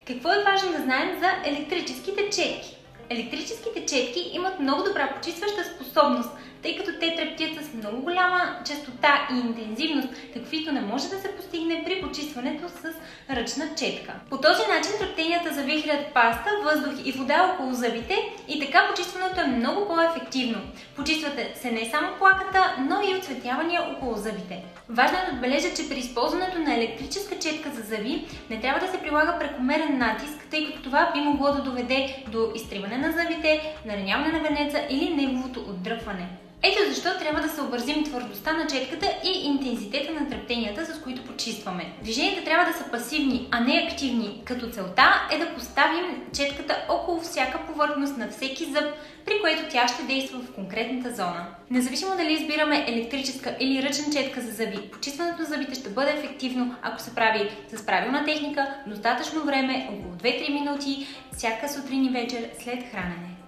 Какво е важно да знаем за електрическите четки? Електрическите четки имат много добра почистваща способност, тъй като те трептят с много голяма честота и интензивност, каквито не може да се постигне при почистването с ръчна четка. По този начин трептенията завихрят паста, въздух и вода около зъбите и така почистването е много по-ефективно. Почиствате се не само плаката, но и оцветявания около зъбите. Важно е да отбележа, че при използването на електрическа четка за зъби не трябва да се прилага прекомерен натиск, тъй като това би могло да доведе до изтриване на зъбите, нараняване на венеца или неговото отдръпване. Ето защо трябва да съобразим твърдостта на четката и интензитета на трептенията, с които почистваме. Движенията трябва да са пасивни, а не активни, като целта е да поставим четката около всяка повърхност на всеки зъб, при което тя ще действа в конкретната зона. Независимо дали избираме електрическа или ръчна четка за зъби, почистването на зъбите ще бъде ефективно, ако се прави с правилна техника, достатъчно време, около 2-3 минути, всяка сутрин и вечер след хранене.